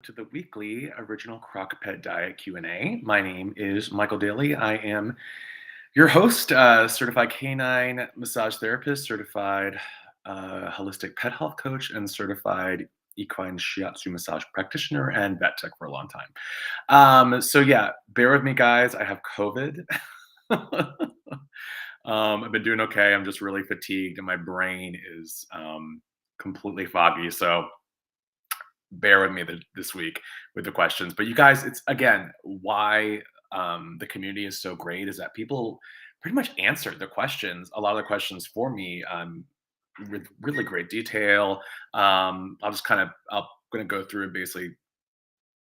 To the weekly original Crockpet Diet Q&A. My name is Michael Daly. I am your host, certified canine massage therapist, certified holistic pet health coach, and certified equine shiatsu massage practitioner and vet tech for a long time. So yeah, bear with me, guys. I have COVID. I've been doing okay. I'm just really fatigued, and my brain is completely foggy. So bear with me this week with the questions. But you guys, it's again why the community is so great is that people pretty much answer the questions, a lot of the questions for me with really great detail. I'll just I'm going to go through and basically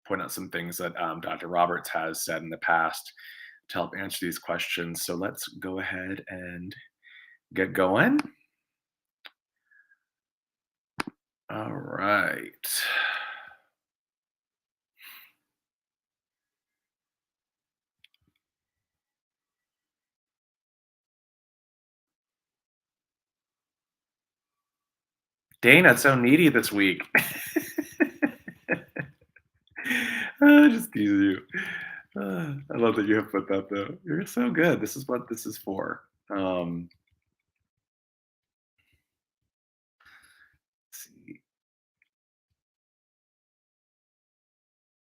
point out some things that Dr. Roberts has said in the past to help answer these questions. So let's go ahead and get going. All right. Dana, so needy this week. Just tease you. I love that you have put that though. You're so good. This is what this is for. Let's see.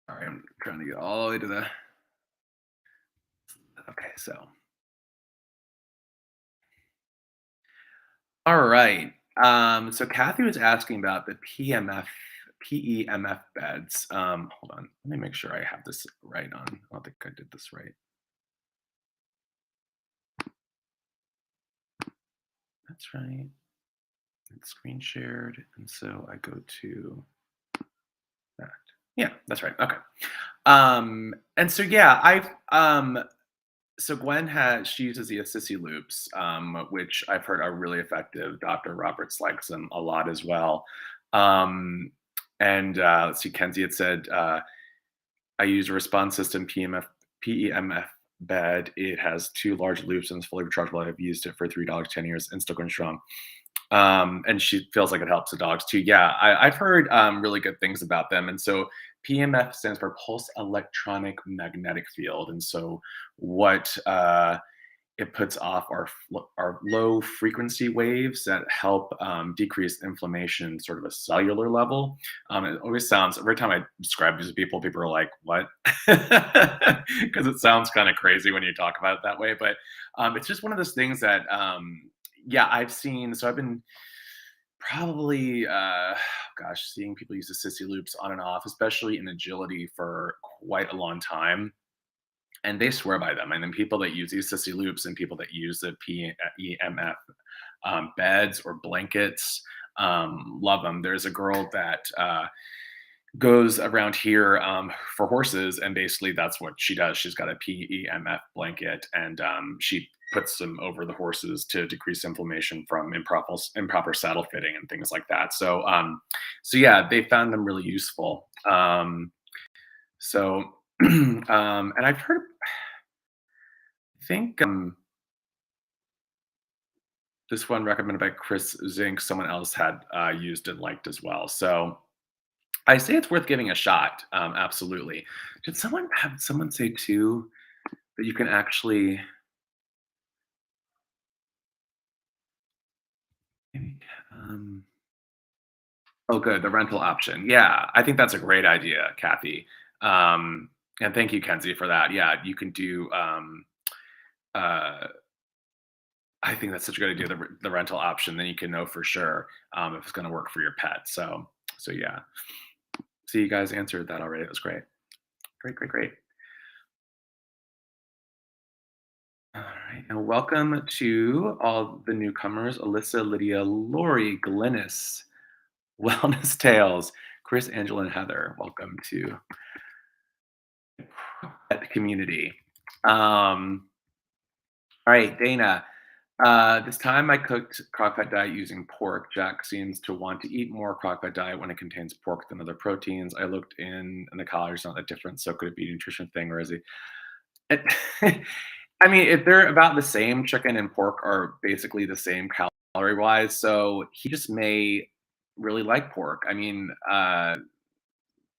Sorry, I'm trying to get all the way to the. Okay, so all right. So Kathy was asking about the PEMF beds. Hold on. Let me make sure I have this right on. I don't think I did this right. That's right. It's screen shared, and so I go to that. Yeah, that's right. Okay. And so yeah, I've so Gwen she uses the Assisi loops, which I've heard are really effective. Dr. Roberts likes them a lot as well. And let's see, Kenzie had said I use a response system PEMF bed. It has two large loops and it's fully rechargeable. I've used it for $3, 10 years, and still going strong. And she feels like it helps the dogs too. Yeah, I've heard really good things about them. And so PMF stands for Pulse Electronic Magnetic Field. And so what it puts off our low frequency waves that help decrease inflammation, sort of a cellular level. It always sounds, every time I describe these to people, people are like, what? Because it sounds kind of crazy when you talk about it that way. But it's just one of those things that yeah, I've seen. So I've been probably, seeing people use the sissy loops on and off, especially in agility, for quite a long time. And they swear by them. And then people that use these sissy loops and people that use the PEMF beds or blankets love them. There's a girl that goes around here for horses, and basically that's what she does. She's got a PEMF blanket, and she puts them over the horses to decrease inflammation from improper saddle fitting and things like that. So so yeah, they found them really useful. So and I've heard, I think this one recommended by Chris Zink, someone else had used and liked as well. So I say it's worth giving a shot. Absolutely. Did someone have someone say too that you can actually? Maybe, oh, good, the rental option. Yeah, I think that's a great idea, Kathy. And thank you, Kenzie, for that. Yeah, you can do. Uh, I think that's such a good idea. The rental option, then you can know for sure if it's going to work for your pet. So yeah. So you guys answered that already. It was great. Great, great, great. All right. And welcome to all the newcomers: Alyssa, Lydia, Lori, Glennis, Wellness Tales, Chris, Angela, and Heather. Welcome to the community. All right, Dana. This time I cooked crockpet diet using pork. Jack seems to want to eat more crockpet diet when it contains pork than other proteins. I looked in and the calories not that different. So could it be a nutrition thing, or is it? it I mean, if they're about the same, chicken and pork are basically the same calorie wise. So he just may really like pork. I mean,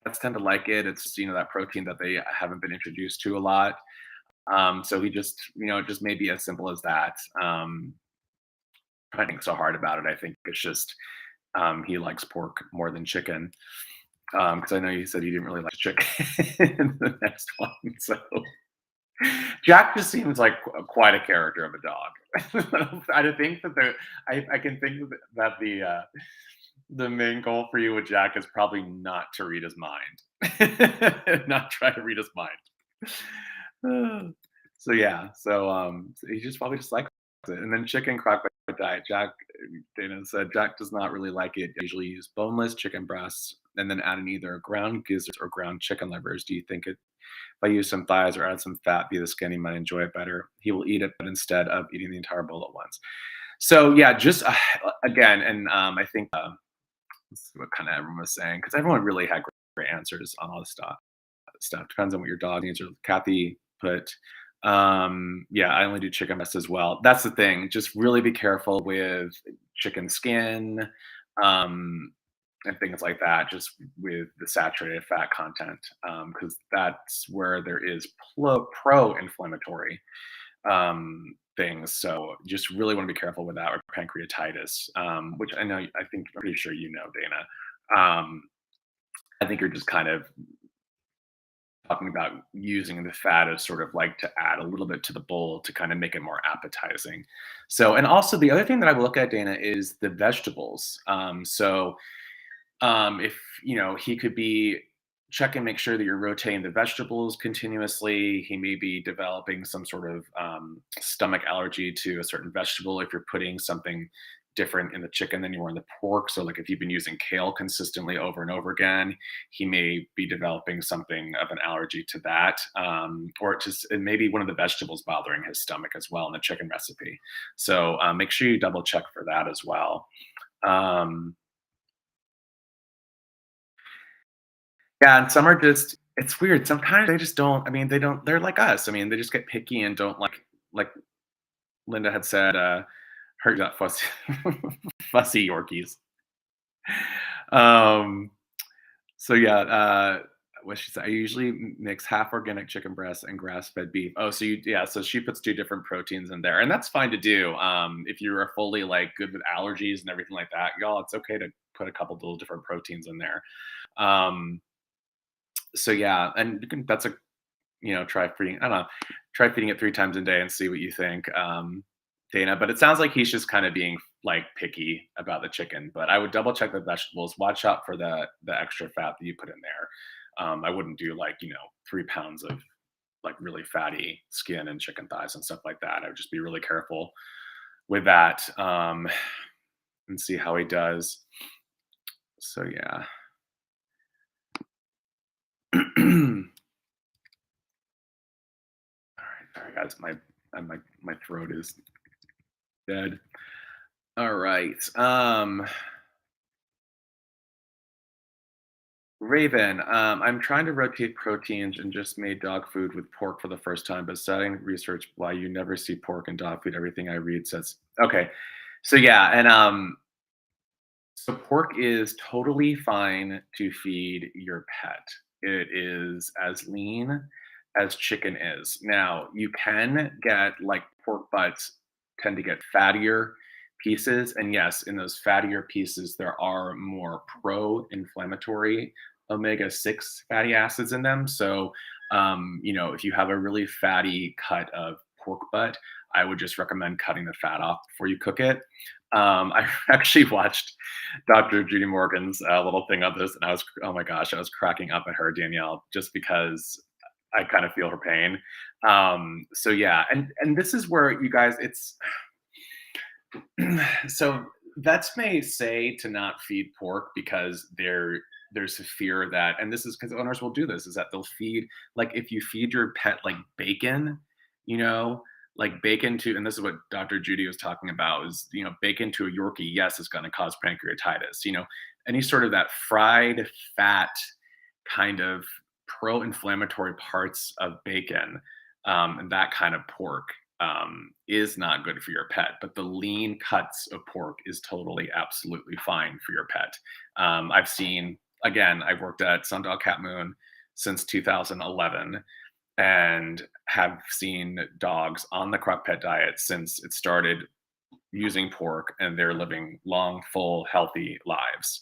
pets tend to like it. It's, that protein that they haven't been introduced to a lot. So he just, it just may be as simple as that. I think so hard about it. I think it's just he likes pork more than chicken. Because I know you said you didn't really like chicken in the next one. So Jack just seems like quite a character of a dog. I think that I can think that the main goal for you with Jack is probably not to read his mind, not try to read his mind. So yeah, so he just probably just likes it. And then chicken crockpet diet. Jack Dana said Jack does not really like it. Usually use boneless chicken breasts and then add in either ground gizzards or ground chicken livers. Do you think if I use some thighs or add some fat via the skin, he might enjoy it better? He will eat it, but instead of eating the entire bowl at once. So yeah, just again, and I think let's see what kind of everyone was saying because everyone really had great answers on all this stuff. Depends on what your dog needs. Or Kathy put, yeah, I only do chicken breast as well. That's the thing. Just really be careful with chicken skin, and things like that, just with the saturated fat content, because that's where there is pro-inflammatory things. So just really want to be careful with that or pancreatitis, which I'm pretty sure Dana. I think you're just kind of talking about using the fat as sort of like to add a little bit to the bowl to kind of make it more appetizing. So, and also the other thing that I would look at, Dana, is the vegetables. If he could be check and make sure that you're rotating the vegetables continuously. He may be developing some sort of stomach allergy to a certain vegetable if you're putting something different in the chicken than you are in the pork. So, like if you've been using kale consistently over and over again, he may be developing something of an allergy to that, or it may be one of the vegetables bothering his stomach as well in the chicken recipe. So, make sure you double check for that as well. Um, Yeah, and some are just it's weird. Sometimes they just don't they're like us. I mean, they just get picky and don't like Linda had said, her got fussy fussy Yorkies. Um, so yeah, what she said, I usually mix half organic chicken breast and grass-fed beef. Oh, so she puts two different proteins in there, and that's fine to do. If you are fully like good with allergies and everything like that, y'all, it's okay to put a couple little different proteins in there. Um, so yeah, and you can that's a try feeding I don't know, try feeding it 3 times a day and see what you think, Dana, but it sounds like he's just kinda being, like, picky about the chicken, but I would double check the vegetables, watch out for the extra fat that you put in there. I wouldn't do, like, 3 pounds of, like, really fatty skin and chicken thighs and stuff like that. I would just be really careful with that, and see how he does. So, yeah. Sorry, guys. My throat is dead. All right. Raven. I'm trying to rotate proteins and just made dog food with pork for the first time, but studying research why you never see pork in dog food. Everything I read says okay. So yeah, and so pork is totally fine to feed your pet. It is as lean as chicken is. Now, you can get like pork butts tend to get fattier pieces. And yes, in those fattier pieces, there are more pro inflammatory omega 6 fatty acids in them. So, if you have a really fatty cut of pork butt, I would just recommend cutting the fat off before you cook it. I actually watched Dr. Judy Morgan's little thing on this, and oh my gosh, I was cracking up at her, Danielle, just because I kind of feel her pain. So yeah, and this is where you guys, it's so vets may say to not feed pork because there's a fear that, and this is because owners will do this, is that they'll feed, like if you feed your pet like bacon, you know, like bacon to, and this is what Dr. Judy was talking about, is bacon to a Yorkie, yes, is going to cause pancreatitis. Any sort of that fried fat kind of pro-inflammatory parts of bacon, and that kind of pork, is not good for your pet. But the lean cuts of pork is totally, absolutely fine for your pet. I've seen again, I've worked at Sundog Cat Moon since 2011 and have seen dogs on the Crockpet Diet since it started using pork, and they're living long, full, healthy lives.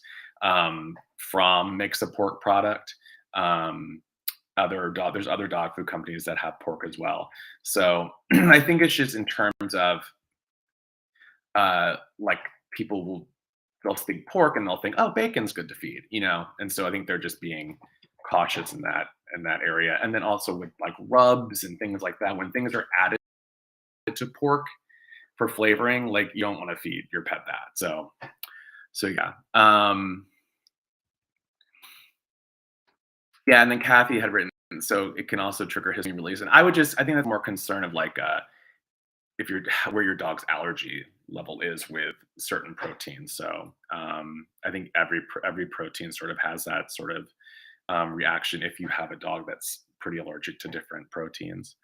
From mix a pork product, um, there's other dog food companies that have pork as well. So I think it's just in terms of like people will they'll think pork and they'll think, oh, bacon's good to feed, and so I think they're just being cautious in that area. And then also with like rubs and things like that, when things are added to pork for flavoring, like you don't want to feed your pet that. So yeah. Yeah, and then Kathy had written, so it can also trigger histamine release. And I think that's more concern of like if you're where your dog's allergy level is with certain proteins. So I think every protein sort of has that sort of reaction if you have a dog that's pretty allergic to different proteins.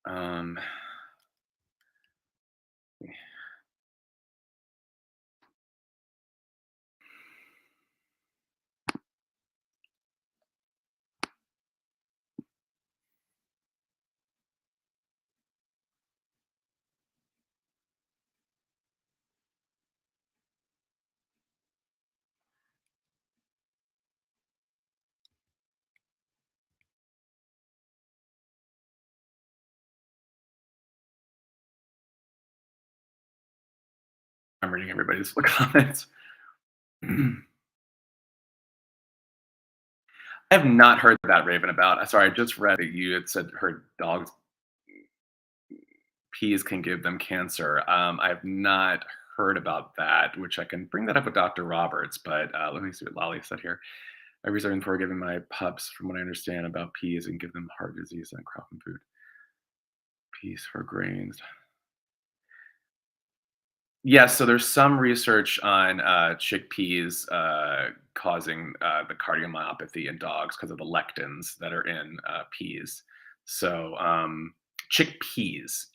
Um, I'm reading everybody's comments. I have not heard that Raven about. Sorry, I just read that you had said her dog's peas can give them cancer. I have not heard about that, which I can bring that up with Dr. Roberts. But let me see what Lolly said here. I reserve for giving my pups, from what I understand about peas, and give them heart disease and crop and food. Peas for grains. Yes, so there's some research on chickpeas causing the cardiomyopathy in dogs because of the lectins that are in peas. So chickpeas.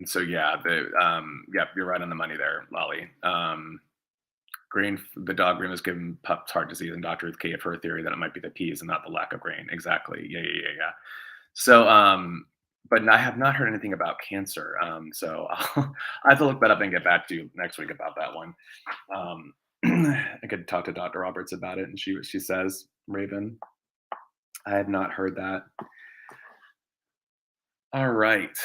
So yeah, yeah, you're right on the money there, Lolly. The dog grain was given pups heart disease, and Dr. Ruth gave her theory that it might be the peas and not the lack of grain. Exactly. Yeah. So, but I have not heard anything about cancer. So I have to look that up and get back to you next week about that one. I could talk to Dr. Roberts about it and see what she says. Raven, I have not heard that. All right.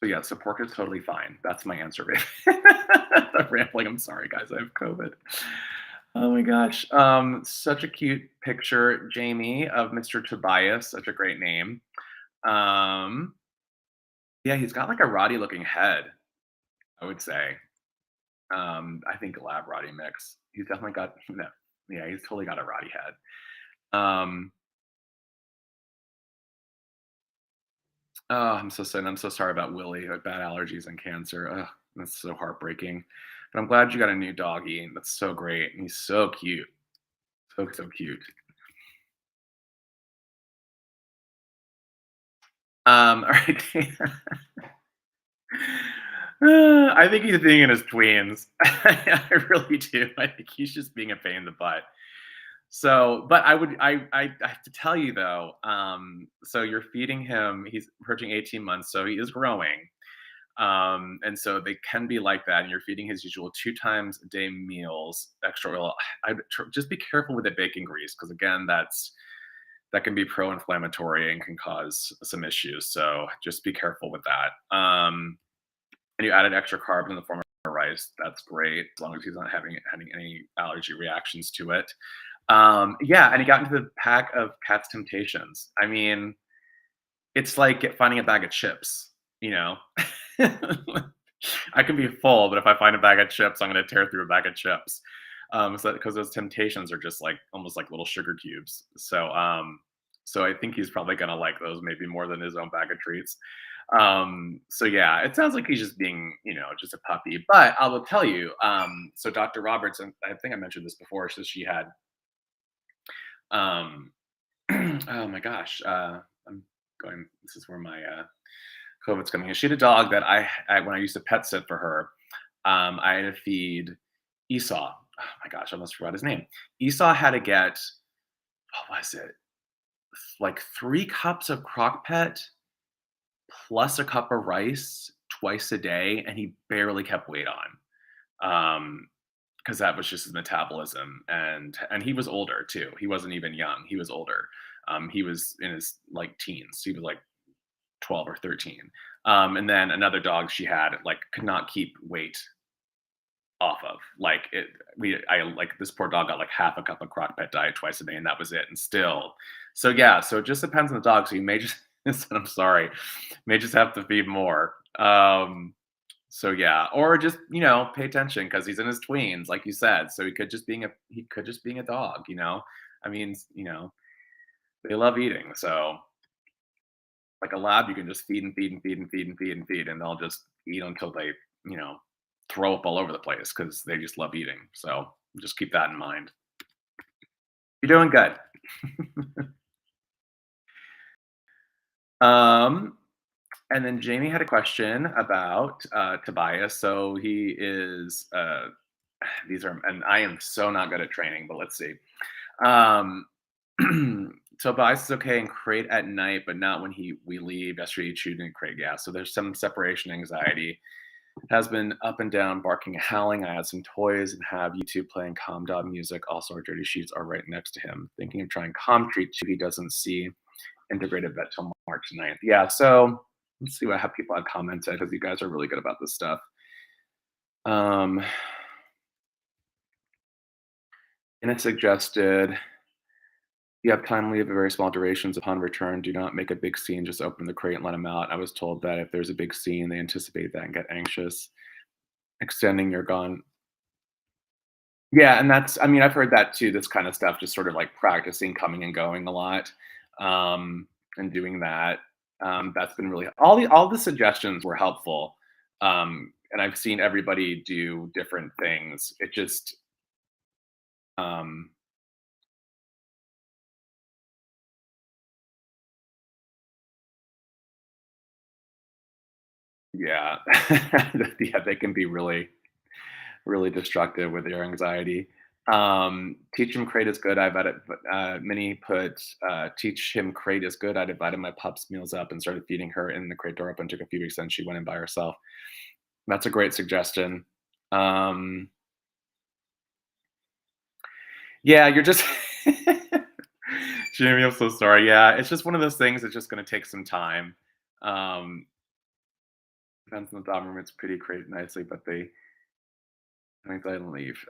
So yeah, so pork is totally fine. That's my answer, Raven. I'm rambling. I'm sorry, guys. I have COVID. Oh my gosh. Such a cute picture, Jamie, of Mr. Tobias. Such a great name. Um, yeah, he's got like a Roddy looking head, I would say. I think lab Roddy mix. He's definitely got no, yeah, he's totally got a Roddy head. Um, oh, I'm so sad. I'm so sorry about Willie with bad allergies and cancer. Ugh, that's so heartbreaking. But I'm glad you got a new doggy. That's so great. And he's so cute. So cute. All right. I think he's being in his tweens. I really do. I think he's just being a pain in the butt. So, but I have to tell you though, so you're feeding him, he's approaching 18 months, so he is growing. And so they can be like that, and you're feeding his usual 2 times a day meals, extra oil. Just be careful with the bacon grease, because again, that can be pro-inflammatory and can cause some issues. So just be careful with that. And you added extra carbs in the form of rice. That's great, as long as he's not having any allergy reactions to it. Yeah, and he got into the pack of Cat's Temptations. I mean, it's like finding a bag of chips, you know? I can be full, but if I find a bag of chips, I'm gonna tear through a bag of chips. So because those Temptations are just like almost like little sugar cubes. So I think he's probably gonna like those maybe more than his own bag of treats. So yeah, it sounds like he's just being, just a puppy. But I will tell you, so Dr. Roberts, and I think I mentioned this before, so she had, um, oh my gosh, I'm going. This is where my COVID's coming in. She had a dog that when I used to pet sit for her, I had to feed Esau. Oh my gosh, I almost forgot his name. Esau had to get, what was it, like 3 cups of Crockpet plus a cup of rice twice a day, and he barely kept weight on. Because that was just his metabolism, and he was older too. He wasn't even young. He was older. He was in his like teens. He was like 12 or 13. And then another dog she had like could not keep weight off of. Like I like this poor dog got like half a cup of Crockpet Diet twice a day, and that was it. And still, so yeah, so it just depends on the dog. So you may just, I'm sorry, may just have to feed more. So yeah, or just pay attention because he's in his tweens, like you said. So he could just being a dog. I mean, they love eating. So like a lab, you can just feed and feed and feed and feed and feed and feed, and they'll just eat until they you know throw up all over the place because they just love eating. So just keep that in mind. You're doing good. Um, And then Jamie had a question about Tobias. So he is, these are, and I am so not good at training, but let's see. Um, Tobias is okay and crate at night, but not when we leave. Yesterday he chewed and crate gas. So there's some separation anxiety. Has been up and down, barking and howling. I had some toys and have YouTube playing calm down music. Also, our dirty sheets are right next to him. Thinking of trying calm treat too. He doesn't see integrated vet till March 9th. Yeah, so let's see what how people have commented because you guys are really good about this stuff. Um, and it suggested you have time leave of very small durations upon return. Do not make a big scene. Just open the crate and let them out. I was told that if there's a big scene, they anticipate that and get anxious. Extending your gone. Yeah, and that's. I mean, I've heard that too. This kind of stuff, just sort of like practicing coming and going a lot, and doing that. That's been really all the suggestions were helpful, and I've seen everybody do different things. It just, um, yeah, yeah, they can be really, really destructive with your anxiety. Teach him crate is good. I've had it, but Minnie put teach him crate is good. I divided my pup's meals up and started feeding her in the crate door open. Took a few weeks, then she went in by herself. That's a great suggestion. Um, yeah, you're just Jamie, I'm so sorry. Yeah, it's just one of those things that's just gonna take some time. Um, Depends on the Doberman, it's pretty crate nicely, but they I think they leave.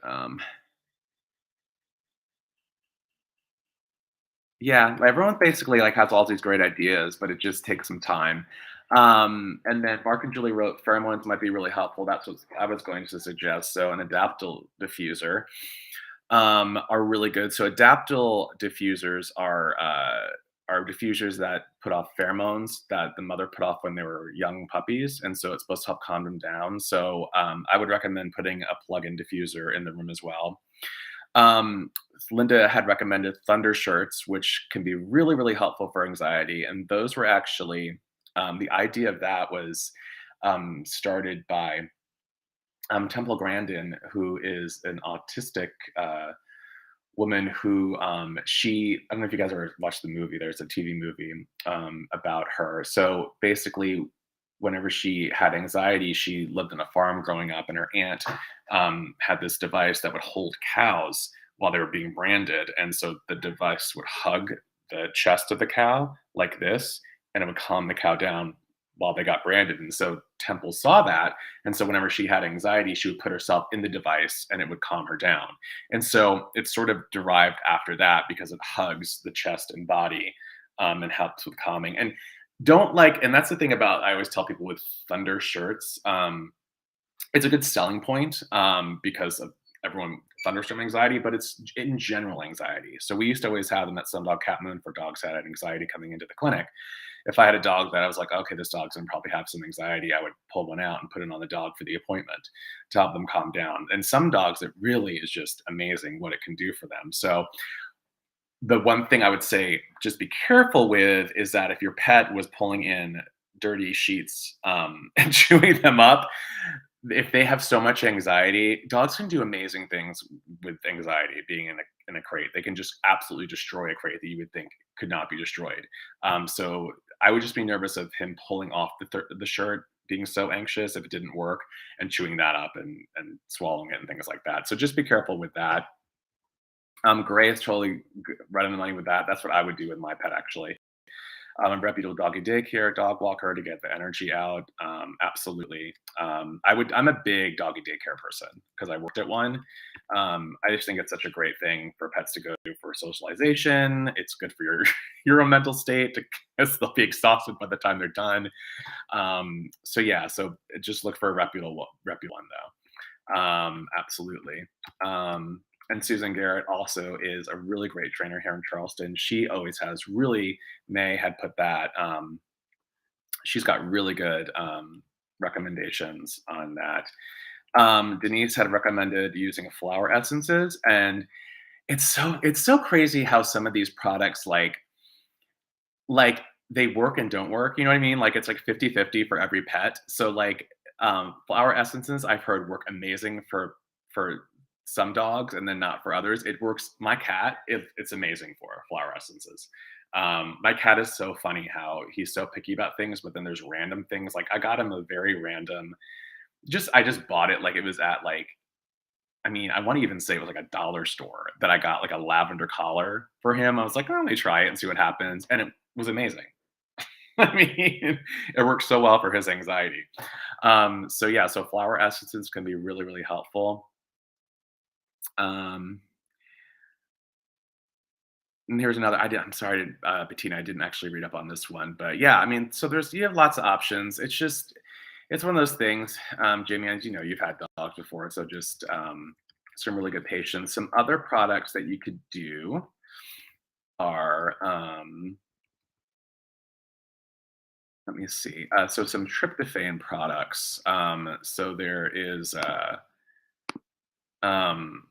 Yeah, everyone basically like has all these great ideas, but it just takes some time. And then Mark and Julie wrote pheromones might be really helpful. That's what I was going to suggest. So an adaptal diffuser are really good. So adaptal diffusers are diffusers that put off pheromones that the mother put off when they were young puppies, and so it's supposed to help calm them down. So I would recommend putting a plug-in diffuser in the room as well. Um, Linda had recommended thunder shirts, which can be really, really helpful for anxiety. And those were actually, the idea of that was started by Temple Grandin, who is an autistic woman who I don't know if you guys ever watched the movie, there's a TV movie about her. So basically, whenever she had anxiety, she lived on a farm growing up, and her aunt had this device that would hold cows while they were being branded. And so the device would hug the chest of the cow like this, and it would calm the cow down while they got branded. And so Temple saw that. And so whenever she had anxiety, she would put herself in the device and it would calm her down. And so it's sort of derived after that because it hugs the chest and body, and helps with calming. And don't like, and that's the thing about, I always tell people with thunder shirts, it's a good selling point because of everyone thunderstorm anxiety, but it's in general anxiety. So we used to always have them at Sundog Cat Moon for dogs that had anxiety coming into the clinic. If I had a dog that I was like, okay, this dog's gonna probably have some anxiety, I would pull one out and put it on the dog for the appointment to help them calm down. And some dogs, it really is just amazing what it can do for them. So the one thing I would say, just be careful with is that if your pet was pulling in dirty sheets and chewing them up, if they have so much anxiety, dogs can do amazing things with anxiety being in a crate. They can just absolutely destroy a crate that you would think could not be destroyed. So I would just be nervous of him pulling off the shirt, being so anxious if it didn't work, and chewing that up and swallowing it and things like that. So just be careful with that. Gray is totally right on the money with that. That's what I would do with my pet, actually. A reputable doggy daycare, dog walker to get the energy out. Absolutely. I'm a big doggy daycare person because I worked at one. I just think it's such a great thing for pets to go to for socialization. It's good for your your own mental state because they'll be exhausted by the time they're done. So yeah, so just look for a reputable one though. Absolutely. And Susan Garrett also is a really great trainer here in Charleston. She always has really, May had put that. She's got really good recommendations on that. Denise had recommended using flower essences, and it's so crazy how some of these products like they work and don't work. You know what I mean? Like it's like 50-50 for every pet. So like flower essences I've heard work amazing for some dogs and then not for others. It works. My cat, it's amazing for flower essences. My cat is so funny how he's so picky about things, but then there's random things. Like I got him a very random, I just bought it like it was at like, I mean, I want to even say it was like a dollar store that I got like a lavender collar for him. I was like, oh, let me try it and see what happens. And it was amazing. I mean, it works so well for his anxiety. So yeah, so flower essences can be really, really helpful. Um, and here's another. I'm sorry, Bettina, I didn't actually read up on this one, but yeah, I mean, so you have lots of options. It's one of those things, Jamie, as you know, you've had dogs before, so just some really good patience. Some other products that you could do are, let me see, so some tryptophan products. So there is, um,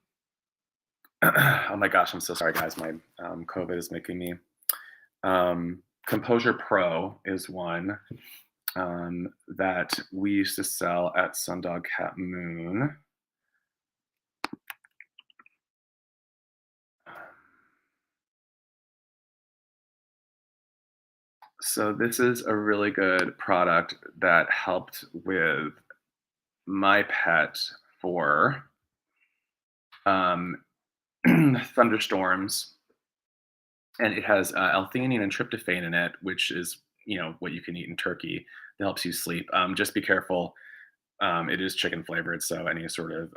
oh my gosh, I'm so sorry, guys. My COVID is making me. Composure Pro is one that we used to sell at Sundog Cat Moon. So this is a really good product that helped with my pet for um, thunderstorms, and it has L-theanine and tryptophan in it, which is what you can eat in turkey that helps you sleep. Just be careful. It is chicken flavored, so any sort of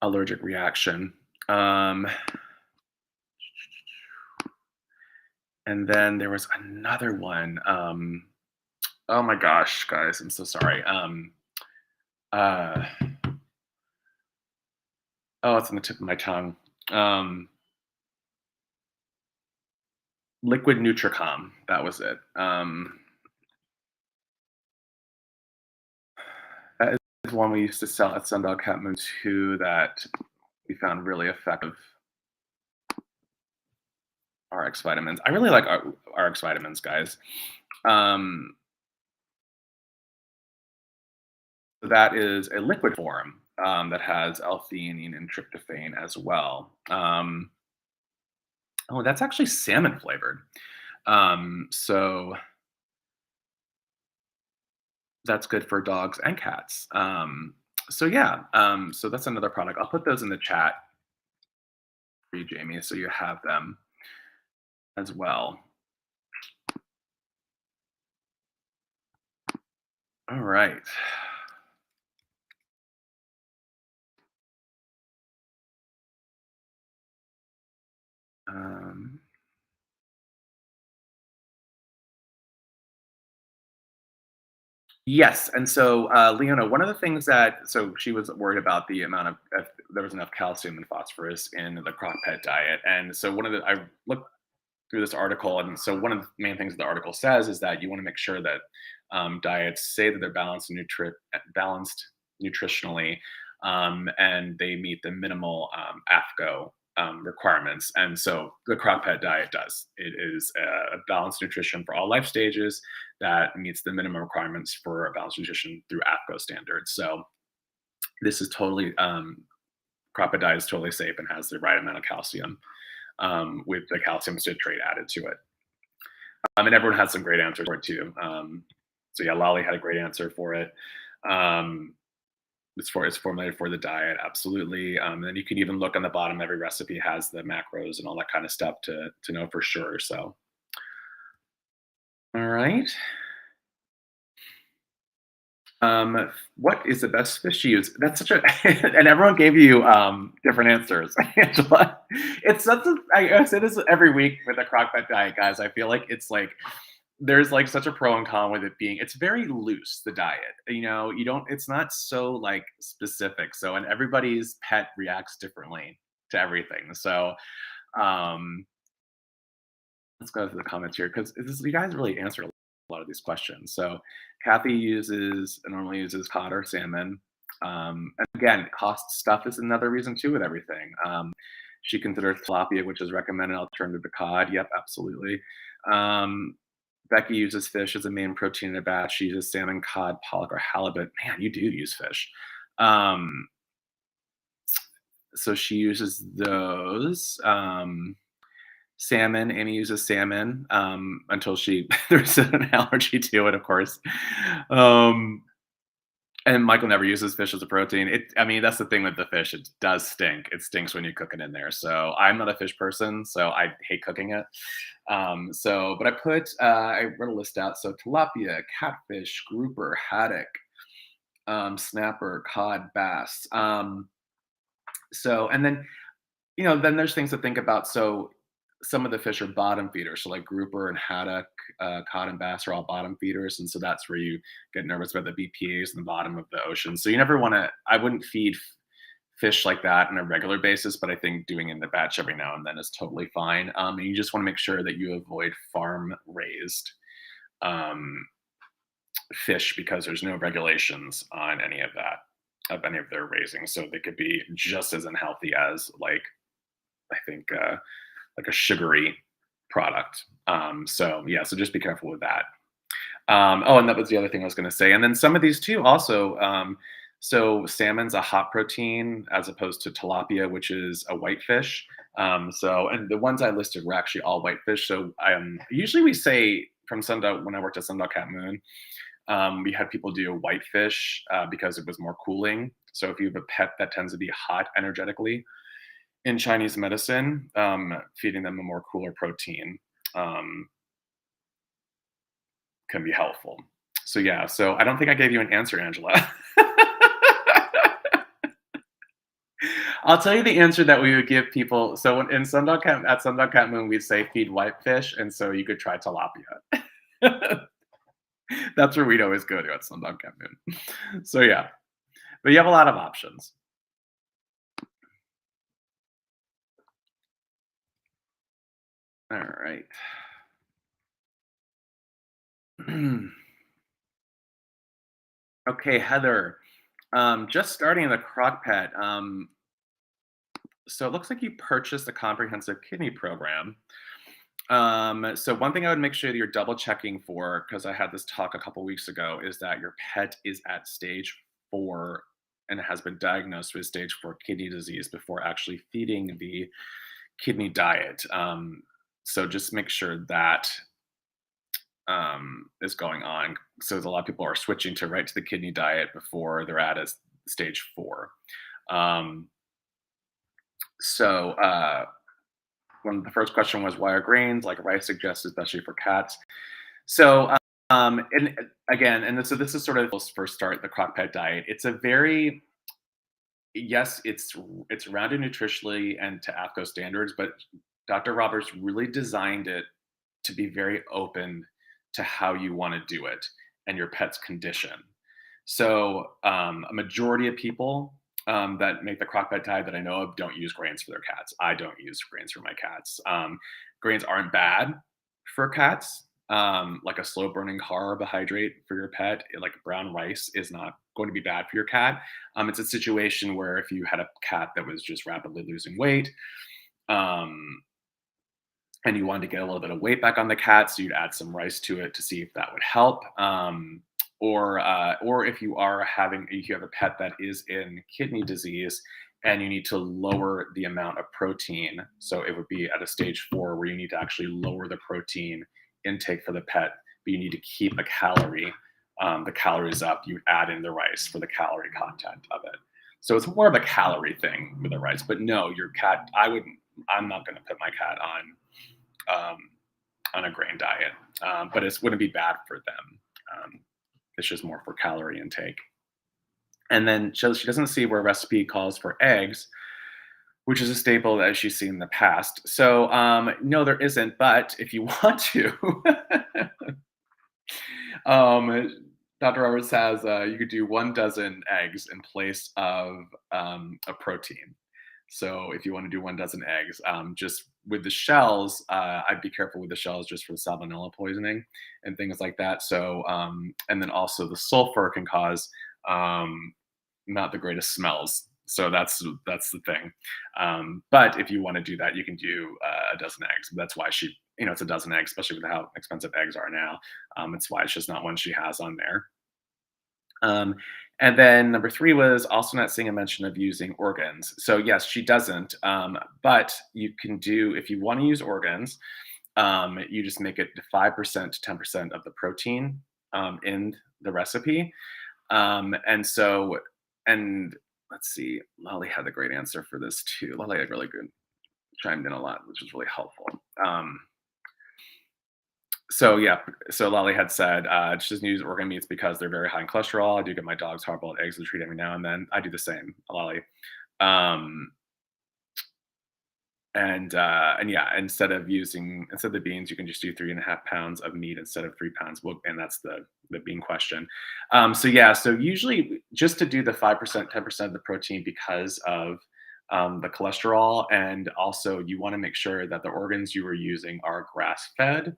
allergic reaction. And then there was another one. Oh my gosh, guys, I'm so sorry. Uh, oh, it's on the tip of my tongue. Liquid NutriCalm. That was it. That is one we used to sell at Sundog Cat Moon 2 that we found really effective. RX vitamins. I really like RX vitamins, guys. Um, that is a liquid form that has L-theanine and tryptophan as well. Oh, that's actually salmon flavored. So that's good for dogs and cats. So yeah, so that's another product. I'll put those in the chat for you, Jamie, so you have them as well. All right. Um, Yes, and so, Leona, one of the things that so she was worried about the amount of if there was enough calcium and phosphorus in the Crockpet diet, and so one of the I looked through this article, and so one of the main things the article says is that you want to make sure that diets say that they're balanced nutritionally, and they meet the minimal AFCO requirements. And so the Crockpet diet does. It is a balanced nutrition for all life stages that meets the minimum requirements for a balanced nutrition through AFCO standards. So this is totally Crockpet diet is totally safe and has the right amount of calcium with the calcium citrate added to it. And everyone has some great answers for it too. So yeah, Lolly had a great answer for it. Um, it's formulated for the diet, absolutely. And then you can even look on the bottom. Every recipe has the macros and all that kind of stuff to know for sure. So, all right. What is the best fish to use? That's such a and everyone gave you different answers, Angela. It's such a I say this every week with the Crockpet diet, guys. I feel like it's like there's like such a pro and con with it being it's very loose, the diet. You don't it's not so like specific. So and everybody's pet reacts differently to everything. So um let's go to the comments here because you guys really answered a lot of these questions. So Kathy normally uses cod or salmon. And again, cost stuff is another reason too with everything. She considers tilapia, which is recommended alternative to cod. Yep, absolutely. Um, Becky uses fish as a main protein in a batch. She uses salmon, cod, pollock, or halibut. Man, you do use fish. Um, so she uses those. Salmon, Amy uses salmon until there's an allergy to it, of course. Um, and Michael never uses fish as a protein. I mean, that's the thing with the fish. It does stink. It stinks when you cook it in there. So I'm not a fish person, so I hate cooking it. But I wrote a list out. So tilapia, catfish, grouper, haddock, snapper, cod, bass. And then then there's things to think about. So some of the fish are bottom feeders. So like grouper and haddock, cod and bass are all bottom feeders, and so that's where you get nervous about the BPA's in the bottom of the ocean. So you never want to. I wouldn't feed fish like that on a regular basis, but I think doing it in the batch every now and then is totally fine. And you just want to make sure that you avoid farm raised um, fish because there's no regulations on any of that of any of their raising, so they could be just as unhealthy as like I think like a sugary product. So yeah, so just be careful with that. And that was the other thing I was going to say. And then some of these too also. So salmon's a hot protein as opposed to tilapia, which is a white fish. And the ones I listed were actually all white fish. So usually we say from Sundog when I worked at Sundog Cat Moon, we had people do white fish because it was more cooling. So if you have a pet that tends to be hot energetically, in Chinese medicine, feeding them a more cooler protein can be helpful. So yeah, so I don't think I gave you an answer, Angela. I'll tell you the answer that we would give people. So in at Sundog Cat Moon, we'd say feed whitefish, and so you could try tilapia. That's where we'd always go to at Sundog Cat Moon. So yeah, but you have a lot of options. All right. Okay, Heather. Just starting the Crockpet. So it looks like you purchased a comprehensive kidney program. So one thing I would make sure that you're double checking for, because I had this talk a couple weeks ago, is that your pet is at stage 4 and has been diagnosed with stage 4 kidney disease before actually feeding the kidney diet. So just make sure that is going on. So a lot of people are switching to right to the kidney diet before they're at a stage 4. The first question was why are grains like rice suggested, especially for cats? So and again, so this is sort of first start the Crockpet diet. It's a very yes, it's rounded nutritionally and to AFCO standards, but Dr. Roberts really designed it to be very open to how you want to do it. and your pet's condition. So a majority of people that make the Crockpet Diet that I know of don't use grains for their cats. I don't use grains for my cats. Grains aren't bad for cats. Like a slow burning carbohydrate for your pet, like brown rice, is not going to be bad for your cat. It's a situation where if you had a cat that was just rapidly losing weight, um, and you wanted to get a little bit of weight back on the cat, so you'd add some rice to it to see if that would help. Or if you have a pet that is in kidney disease and you need to lower the amount of protein, so it would be at a stage 4 where you need to actually lower the protein intake for the pet, but you need to keep the calories up. You add in the rice for the calorie content of it. So it's more of a calorie thing with the rice. But no, your cat, I'm not going to put my cat on a grain diet, but it wouldn't be bad for them. It's just more for calorie intake. And then she doesn't see where recipe calls for eggs, which is a staple that she's seen in the past. So no, there isn't. But if you want to, Dr. Roberts has you could do 1 dozen eggs in place of a protein. So if you want to do 1 dozen eggs, just with the shells, I'd be careful with the shells just for the salmonella poisoning and things like that. So and then also the sulfur can cause not the greatest smells. So that's the thing. But if you want to do that, you can do a dozen eggs. That's why it's a dozen eggs, especially with how expensive eggs are now. It's why it's just not one she has on there. And then number 3 was also not seeing a mention of using organs. So yes, she doesn't. But you can do, if you want to use organs, you just make it 5% to 10% of the protein in the recipe. And let's see, Lolly had a great answer for this too. Lolly had really good, chimed in a lot, which was really helpful. So Lolly had said she doesn't use organ meats because they're very high in cholesterol. I do get my dog's hard-boiled eggs to treat every now and then. I do the same, Lolly. And yeah, instead of the beans, you can just do 3.5 pounds of meat instead of 3 pounds. Well, and that's the bean question. So usually just to do the 5%, 10% of the protein because of the cholesterol, and also you want to make sure that the organs you are using are grass-fed.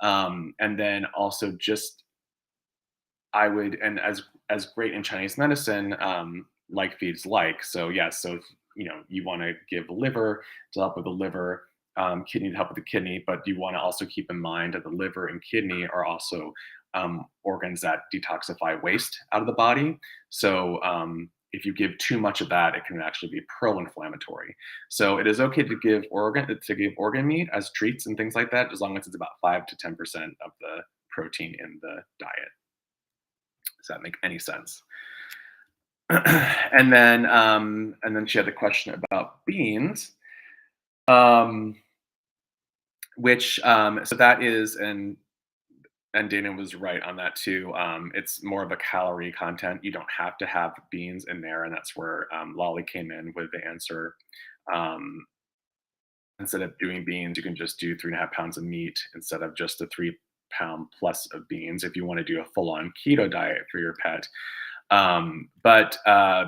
And then also and as great in Chinese medicine, like feeds like. So if you want to give liver to help with the liver, kidney to help with the kidney, but you want to also keep in mind that the liver and kidney are also organs that detoxify waste out of the body. So if you give too much of that, it can actually be pro-inflammatory. So it is okay to give organ meat as treats and things like that, as long as it's about 5 to 10% of the protein in the diet. Does that make any sense? And then she had the question about beans, which so that is and Dana was right on that too. It's more of a calorie content. You don't have to have beans in there, and that's where Lolly came in with the answer. Instead of doing beans, you can just do 3.5 pounds of meat instead of just the 3 pound plus of beans if you want to do a full-on keto diet for your pet. But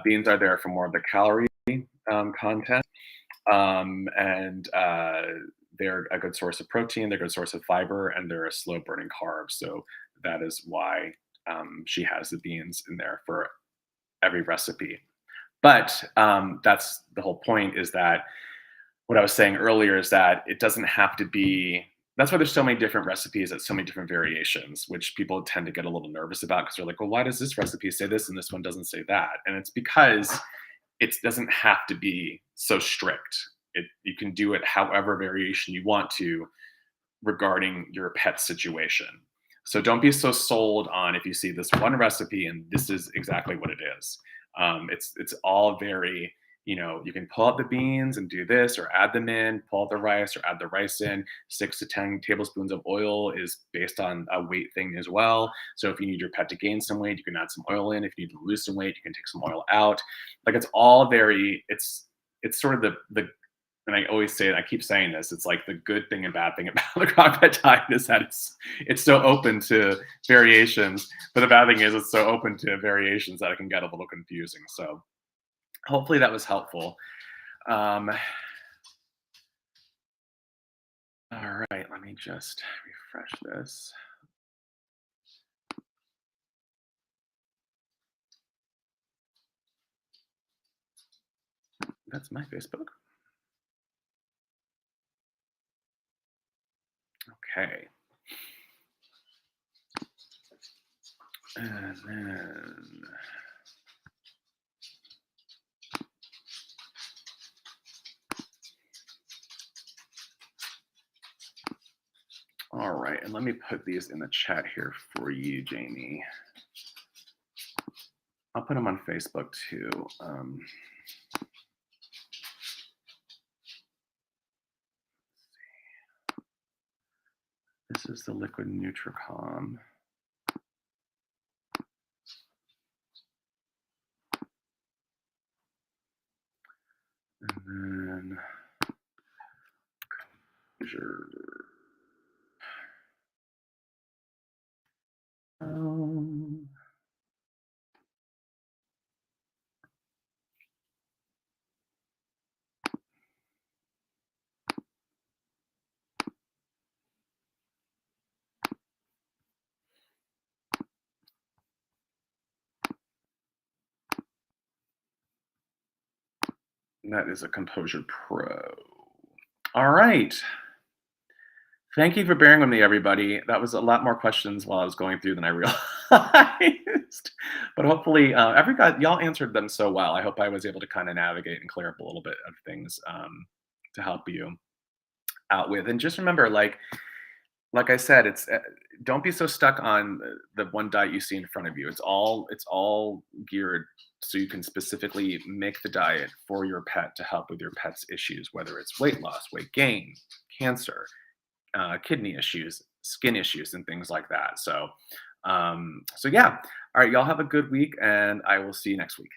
beans are there for more of the calorie content, and they're a good source of protein, they're a good source of fiber, and they're a slow burning carb. So that is why she has the beans in there for every recipe. But that's the whole point, is that what I was saying earlier is that it doesn't have to be. That's why there's so many different recipes at so many different variations, which people tend to get a little nervous about because they're like, well, why does this recipe say this and this one doesn't say that? And it's because it doesn't have to be so strict. You can do it however variation you want to regarding your pet situation. So don't be so sold on if you see this one recipe and this is exactly what it is. It's all very, you can pull out the beans and do this, or add them in, pull out the rice, or add the rice in. 6 to 10 tablespoons of oil is based on a weight thing as well. So if you need your pet to gain some weight, you can add some oil in. If you need to lose some weight, you can take some oil out. Like, it's all very, it's sort of and I always say it, I keep saying this, it's like the good thing and bad thing about the Crockpet diet is that it's so open to variations, but the bad thing is it's so open to variations that it can get a little confusing. So hopefully that was helpful. Um, all right, let me just refresh this. That's my Facebook. Okay. And then all right, and let me put these in the chat here for you, Jamie. I'll put them on Facebook too. This is the liquid NutriCalm. And then Composure. That is a Composure Pro. All right. Thank you for bearing with me, everybody. That was a lot more questions while I was going through than I realized. But hopefully, y'all answered them so well. I hope I was able to kind of navigate and clear up a little bit of things to help you out with. And just remember, like I said, it's don't be so stuck on the one diet you see in front of you. It's all geared so you can specifically make the diet for your pet to help with your pet's issues, whether it's weight loss, weight gain, cancer, kidney issues, skin issues, and things like that. So yeah. All right, y'all have a good week, and I will see you next week.